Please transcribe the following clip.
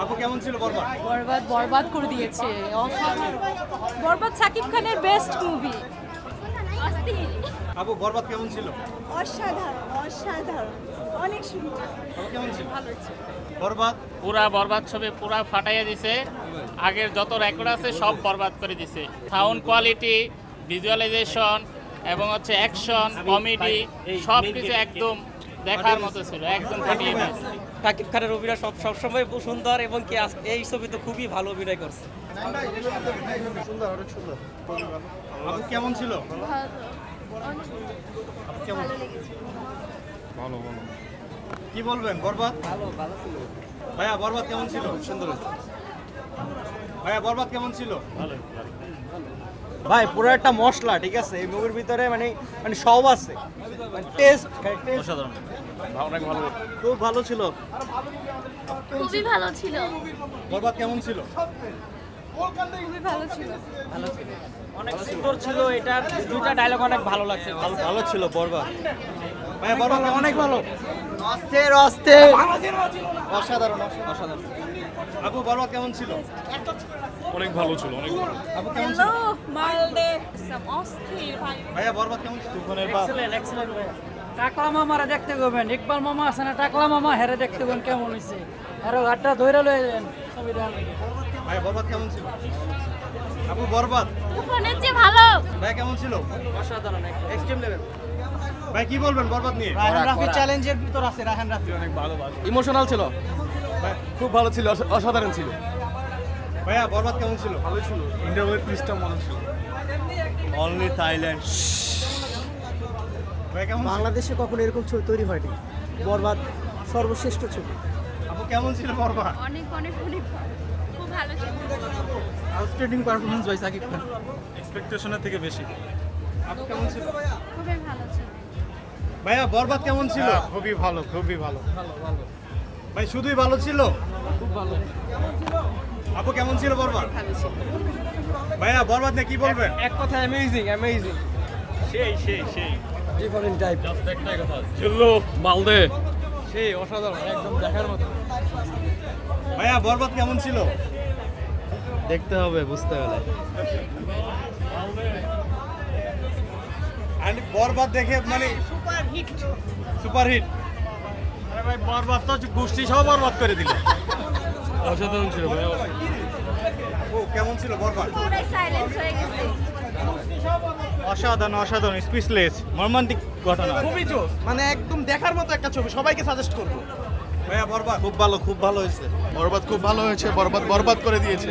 আপু কেমন ছিল বরবাদ? বরবাদ বরবাদ করে দিয়েছে, অসাধারণ। বরবাদ সাকিব খানের বেস্ট মুভি। আপু বরবাদ কেমন ছিল? অসাধারণ অসাধারণ, অনেক সুন্দর। আপু কেমন ছিল ভালো ছিল। বরবাদ? পুরা বরবাদ ছবি পুরা ফাটাইয়া দিছে, আগের যত রেকর্ড আছে সব বরবাদ করে দিছে। সাউন্ড কোয়ালিটি, ভিজুয়ালাইজেশন এবং হচ্ছে অ্যাকশন, কমেডি সব কিছু একদম দেখার মতো ছিল, একদম ফাটিয়ে দিয়েছে। শাকিব খানের অভিনয় সবসময় সুন্দর এবং কি এই ছবিতে খুবই ভালো অভিনয় করছে। সুন্দর, অনেক সুন্দর। আপু কেমন ছিল? আপু কেমন? ভালো ভালো। কি বলবেন বরবাদ? ভালো ছিল। ভাইয়া বরবাদ কেমন ছিল? সুন্দর হয়েছে। ভাইয়া বরবাদ কেমন ছিল? ভাই পুরো একটা মশলা, ঠিক আছে? এই মুভির ভিতরে মানে মানে সব আছে, টেস্ট অসাধারণ, অনেক ভালো, খুব ভালো ছিল। খুবই ভালো ছিল। বরবাদ কেমন ছিল? খুবই ভালো ছিল। অনেক সুন্দর ছিল, এটা দুইটা ডায়লগ অনেক ভালো লাগছে। ভালো ছিল বরবাদ। ভাইয়া বরবাদ অনেক ভালো। অস্থির অস্থির, অসাধারণ অসাধারণ। আপু বরবাদ কেমন ছিল? অনেক ভালো ছিল, অনেক ভালো। আপু কেমন ছিল? হ্যালো মালদে অস্থির ভাই। ভাইয়া বরবাদ কেমন ছিল? তুফানের বাপ। এক্সেলেন্ট ভাই। টাকলা মামারা দেখতে গবেন, ইকবাল মামা আছে না, টাকলা মামা হেরে দেখতে গবেন কেমন হয়েছে, হেরো ঘাটটা ধরে লয়ে যান ছবি দেখার লাগে। ভাইয়া বরবাদ কেমন ছিল? আপু বরবাদ। তুফানের চেয়ে ভালো। ভাইয়া কেমন ছিল? অসাধারণ, এক্সট্রিম লেভেল। ভাই কি বলবেন বরবাদ নিয়ে? রায়হান রাফি চ্যালেঞ্জের ভিতর আছে, রায়হান রাফি অনেক ভালো ভালো, ইমোশনাল ছিল, খুব ভালো ছিল, অসাধারণ ছিল। ভাইয়া বরবাদ কেমন ছিল? ভালো ছিল, ইন্টারভিউ পিসটা মনে ছিল। Only Thailand. ভাইয়া কেমন ছিল? বাংলাদেশে কখনো এরকম ছবি তৈরি হয়নি, বরবাদ সর্বশ্রেষ্ঠ ছবি। আপু কেমন ছিল বরবাদ? অনেক অনেক অনেক খুব ভালো ছিল। Outstanding performance by Shakib Khan. এক্সপেকটেশনের থেকে বেশি। আপু কেমন ছিল? খুবই ভালো ছিল। ভাইয়া বরবাদ কেমন ছিল? খুবই ভালো, খুবই ভালো। ভাই শুধুই ভালো ছিল? খুব ভালো। আপু কেমন ছিল বরবাদ? ভালো ছিল। ভাইয়া বরবাদ নিয়ে কি বলবেন? এক কথা অ্যামেজিং অ্যামেজিং। সেই ডিফারেন্ট টাইপ। ছিল মালদে। সেই অসাধারণ, একদম দেখার মতো। ভাইয়া বরবাদ কেমন ছিল? দেখতে হবে, বুঝতে হলে। আমি বরবাদ দেখে মানে সুপার হিট। আরে ভাই বরবাদ তো গোষ্ঠী সব বরবাদ করে দিল। অসাধারণ ছিল ভাই। ও কেমন ছিল বরবাদ? পুরাই সাইলেন্স হয়ে গেছে। অসাধারণ অসাধারণ, স্পিচলেস, মর্মান্তিক ঘটনা। খুবই জোস, মানে একদম দেখার মতো একটা ছবি, সবাইকে সাজেস্ট করবো। ভাইয়া বরবাদ খুব ভালো হয়েছে। বরবাদ খুব ভালো হয়েছে, বরবাদ বরবাদ করে দিয়েছে।